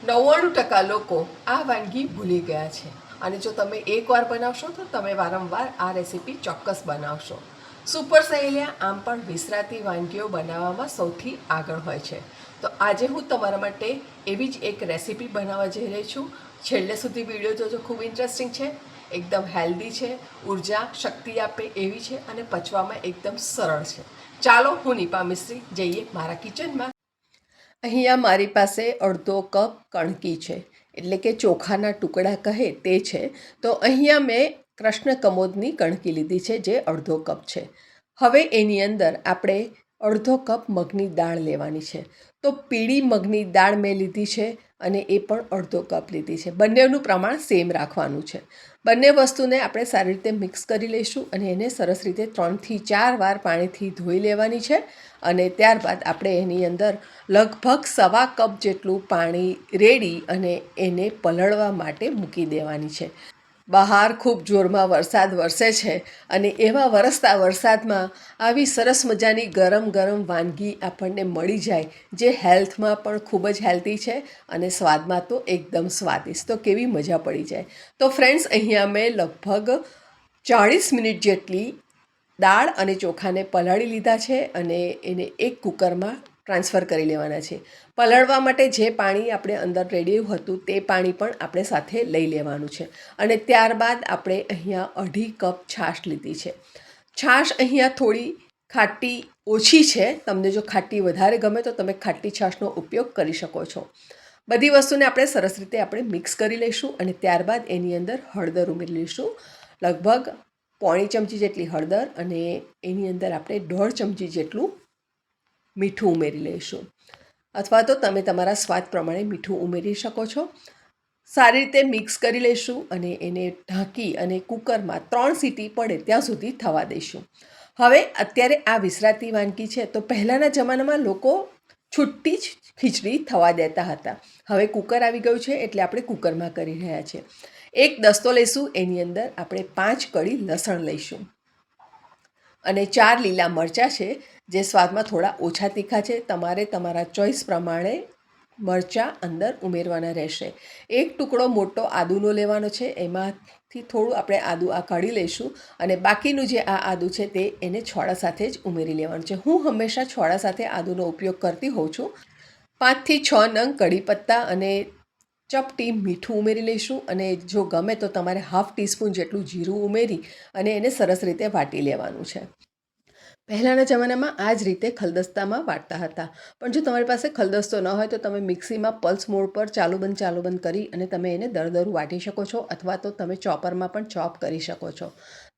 99% લોકો આ વાનગી ભૂલી ગયા છે અને જો તમે એકવાર બનાવશો તો તમે વારંવાર આ રેસીપી ચોક્કસ બનાવશો. સુપર સહેલિયા આમ પણ વિસરાતી વાનગીઓ બનાવવામાં સૌથી આગળ હોય છે. તો આજે હું તમારા માટે એવી જ એક રેસીપી બનાવવા જઈ રહી છું. છેલ્લે સુધી વિડીયો જોજો, ખૂબ ઇન્ટરેસ્ટિંગ છે, એકદમ હેલ્ધી છે, ઉર્જા શક્તિ આપે એવી છે અને પચવામાં એકદમ સરળ છે. ચાલો હું નિપા મિસ્ત્રી જઈએ મારા કિચનમાં. અહીંયા મારી પાસે અડધો કપ કણકી છે, એટલે કે ચોખાના ટુકડા કહે તે છે. તો અહીંયા મેં કૃષ્ણ કમોદની કણકી લીધી છે જે અડધો કપ છે. હવે એની અંદર આપણે અડધો કપ મગની દાળ લેવાની છે. તો પીળી મગની દાળ મેં લીધી છે અને એ પણ અડધો કપ લીધી છે. બંનેનું પ્રમાણ સેમ રાખવાનું છે. બંને વસ્તુને આપણે સારી રીતે મિક્સ કરી લઈશું અને એને સરસ રીતે 3થી 4 વાર પાણીથી ધોઈ લેવાની છે. અને ત્યારબાદ આપણે એની અંદર લગભગ સવા કપ જેટલું પાણી રેડી અને એને પલળવા માટે મૂકી દેવાની છે. બહાર ખૂબ જોરમાં વરસાદ વરસે છે અને એવા વરસતા વરસાદમાં આવી સરસ મજાની ગરમ ગરમ વાનગી આપણને મળી જાય જે હેલ્થમાં પણ ખૂબ જ હેલ્ધી છે અને સ્વાદમાં તો એકદમ સ્વાદિષ્ટ. તો કેવી મજા પડી જાય. તો ફ્રેન્ડ્સ, અહીંયા મેં લગભગ 40 મિનિટ જેટલી દાળ અને ચોખાને પલાળી લીધા છે અને એને એક કુકરમાં ટ્રાન્સફર કરી લેવાના છે. પલળવા માટે જે પાણી આપણે અંદર રેડ્યું હતું તે પાણી પણ આપણે સાથે લઈ લેવાનું છે. અને ત્યારબાદ આપણે અહીંયા 1.5 કપ છાશ લીધી છે. છાશ અહીંયા થોડી ખાટી ઓછી છે. તમને જો ખાટી વધારે ગમે તો તમે ખાટી છાશનો ઉપયોગ કરી શકો છો. બધી વસ્તુને આપણે સરસ રીતે મિક્સ કરી લઈશું અને ત્યારબાદ એની અંદર હળદર ઉમેરી લઈશું. લગભગ 1/4 ચમચી જેટલી હળદર અને એની અંદર આપણે 1.5 ચમચી જેટલું મીઠું ઉમેરી લઈશું, અથવા તો તમે તમારા સ્વાદ પ્રમાણે મીઠું ઉમેરી શકો છો. સારી રીતે મિક્સ કરી લઈશું અને એને ઢાંકી અને કુકરમાં 3 સીટી પડે ત્યાં સુધી થવા દઈશું. હવે અત્યારે આ વિસરાતી વાનગી છે, તો પહેલાંના જમાનામાં લોકો છૂટી જ ખીચડી થવા દેતા હતા. હવે કુકર આવી ગયું છે એટલે આપણે કુકરમાં કરી રહ્યા છીએ. એક દસ્તો લઈશું, એની અંદર આપણે 5 કળી લસણ લઈશું અને 4 લીલા મરચાં છે જે સ્વાદમાં થોડા ઓછા તીખા છે. તમારે તમારા ચોઈસ પ્રમાણે મરચાં અંદર ઉમેરવાના રહેશે. એક ટુકડો મોટો આદુનો લેવાનો છે, એમાંથી થોડું આપણે આદું આ કાઢી લઈશું અને બાકીનું જે આ આદું છે તે એને છોડા સાથે જ ઉમેરી લેવાનું છે. હું હંમેશા છોડા સાથે આદુનો ઉપયોગ કરતી હોઉં છું. 5થી 6 નંગ કઢી પત્તા અને ચપટી મીઠું ઉમેરી લઈશું અને જો ગમે તો તમારે 1/2 ટીસ્પૂન જેટલું જીરું ઉમેરી અને એને સરસ રીતે વાટી લેવાનું છે. પહેલાંના જમાનામાં આ જ રીતે ખલદસ્તામાં વાટતા હતા, પણ જો તમારી પાસે ખલદસ્તો ન હોય તો તમે મિક્સીમાં પલ્સ મોડ પર ચાલુ બંધ કરી અને તમે એને દરદરું વાટી શકો છો, અથવા તો તમે ચોપરમાં પણ ચોપ કરી શકો છો.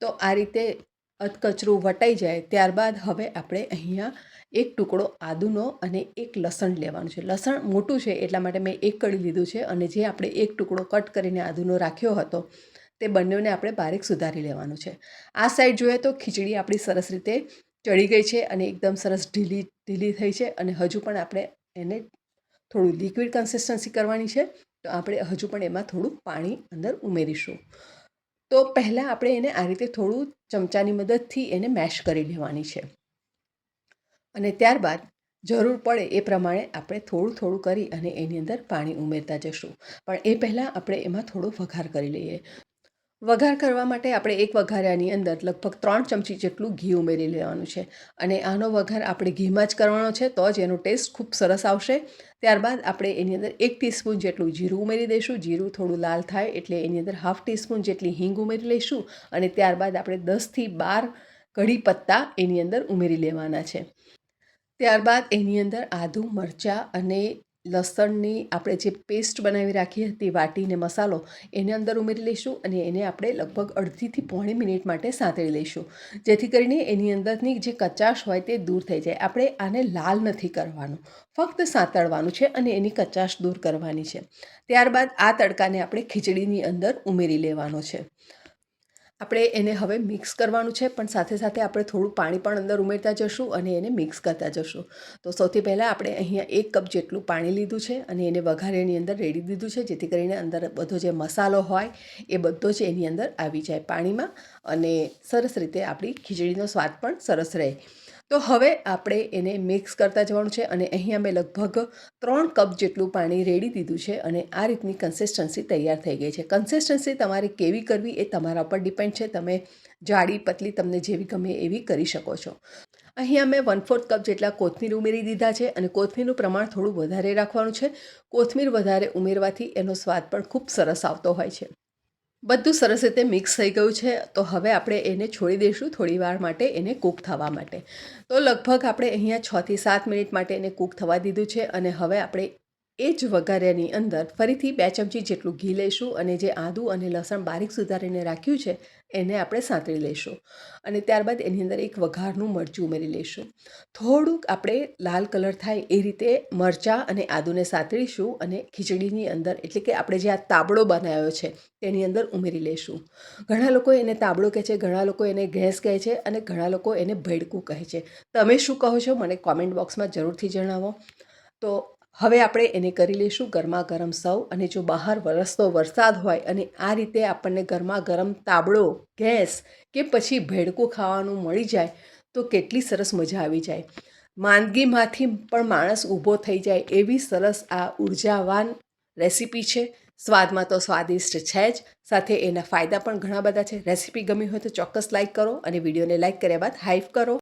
તો આ રીતે અધકચરું વટાઈ જાય ત્યારબાદ હવે આપણે અહીંયા એક ટુકડો આદુનો અને એક લસણ લેવાનું છે. લસણ મોટું છે એટલા માટે મેં એક કળી લીધું છે અને જે આપણે એક ટુકડો કટ કરીને આદુનો રાખ્યો હતો તે બંનેને આપણે બારીક સુધારી લેવાનું છે. આ સાઈડ જોઈએ તો ખીચડી આપણી સરસ રીતે ચડી ગઈ છે અને એકદમ સરસ ઢીલી થઈ છે અને હજુ પણ આપણે એને થોડું લિક્વિડ કન્સિસ્ટન્સી કરવાની છે. તો આપણે હજુ પણ એમાં થોડું પાણી અંદર ઉમેરીશું. તો પહેલાં આપણે એને આ રીતે થોડું ચમચાની મદદથી એને મેશ કરી લેવાની છે અને ત્યારબાદ જરૂર પડે એ પ્રમાણે આપણે થોડું કરી અને એની અંદર પાણી ઉમેરતા જશું. પણ એ પહેલાં આપણે એમાં થોડો વઘાર કરી લઈએ. વઘાર કરવા માટે આપણે એક વઘારિયાની અંદર લગભગ 3 ચમચી જેટલું ઘી ઉમેરી લેવાનું છે અને આનો વઘાર આપણે ઘીમાં જ કરવાનો છે, તો જ એનો ટેસ્ટ ખૂબ સરસ આવશે. ત્યારબાદ આપણે એની અંદર 1 ટીસ્પૂન જેટલું જીરું ઉમેરી દઈશું. જીરું થોડું લાલ થાય એટલે એની અંદર 1/2 ટીસ્પૂન જેટલી હિંગ ઉમેરી લઈશું અને ત્યારબાદ આપણે 10થી 12 કઢી પત્તા એની અંદર ઉમેરી લેવાના છે. ત્યારબાદ એની અંદર આદું, મરચાં અને લસણની આપણે જે પેસ્ટ બનાવી રાખી હતી વાટીને મસાલો એને અંદર ઉમેરી લઈશું અને એને આપણે લગભગ અડધીથી પોણી મિનિટ માટે સાંતળી લઈશું, જેથી કરીને એની અંદરની જે કચાશ હોય તે દૂર થઈ જાય. આપણે આને લાલ નથી કરવાનું, ફક્ત સાંતળવાનું છે અને એની કચાશ દૂર કરવાની છે. ત્યારબાદ આ તડકાને આપણે ખીચડીની અંદર ઉમેરી લેવાનો છે. આપણે એને હવે મિક્સ કરવાનું છે, પણ સાથે સાથે આપણે થોડું પાણી પણ અંદર ઉમેરતા જશું અને એને મિક્સ કરતા જશું. તો સૌથી પહેલાં આપણે અહીંયા 1 કપ જેટલું પાણી લીધું છે અને એને વઘારીની અંદર રેડી દીધું છે, જેથી કરીને અંદર બધો જે મસાલો હોય એ બધો જ એની અંદર આવી જાય પાણીમાં અને સરસ રીતે આપણી ખીચડીનો સ્વાદ પણ સરસ રહે. તો હવે આપણે એને મિક્સ કરતા જવાનું છે અને અહીંયા મેં લગભગ 3 કપ જેટલું પાણી રેડી દીધું છે અને આ રીતની કન્સિસ્ટન્સી તૈયાર થઈ ગઈ છે. કન્સિસ્ટન્સી તમારે કેવી કરવી એ તમારા પર ડિપેન્ડ છે. તમે જાડી પતલી તમને જેવી ગમે એવી કરી શકો છો. અહીંયા મેં 1/4 કપ જેટલા કોથમીર ઉમેરી દીધા છે અને કોથમીરનું પ્રમાણ થોડું વધારે રાખવાનું છે. કોથમીર વધારે ઉમેરવાથી એનો સ્વાદ પણ ખૂબ સરસ આવતો હોય છે. બધું સરસ રીતે મિક્સ થઈ ગયું છે. તો હવે આપણે એને છોડી દઈશું થોડી વાર માટે એને કૂક થવા માટે. તો લગભગ આપણે અહીંયા 6 થી 7 મિનિટ માટે એને કૂક થવા દીધું છે અને હવે આપણે એ જ વઘાર્યાની અંદર ફરીથી 2 ચમચી જેટલું ઘી લઈશું અને જે આદું અને લસણ બારીક સુધારીને રાખ્યું છે એને આપણે સાંતળી લઈશું અને ત્યારબાદ એની અંદર એક વઘારનું મરચું ઉમેરી લઈશું. થોડુંક આપણે લાલ કલર થાય એ રીતે મરચાં અને આદુને સાંતળીશું અને ખીચડીની અંદર એટલે કે આપણે જે આ તાબડો બનાવ્યો છે તેની અંદર ઉમેરી લઈશું. ઘણા લોકો એને તાબડો કહે છે, ઘણા લોકો એને ગેસ કહે છે અને ઘણા લોકો એને ભેડકું કહે છે. તમે શું કહો છો મને કોમેન્ટ બોક્સમાં જરૂરથી જણાવો. તો હવે આપણે એને કરી લઈશું ગરમા ગરમ સર્વ. અને જો બહાર વરસતો વરસાદ હોય અને આ રીતે આપણને ગરમા ગરમ તાબડો, ગેસ કે પછી ભેડકું ખાવાનું મળી જાય તો કેટલી સરસ મજા આવી જાય. માંદગીમાંથી પણ માણસ ઊભો થઈ જાય એવી સરસ આ ઉર્જાવાન રેસીપી છે. સ્વાદમાં તો સ્વાદિષ્ટ છે જ, સાથે એના ફાયદા પણ ઘણા બધા છે. રેસીપી ગમી હોય તો ચોક્કસ લાઈક કરો અને વિડીયોને લાઈક કર્યા બાદ હાઈપ કરો.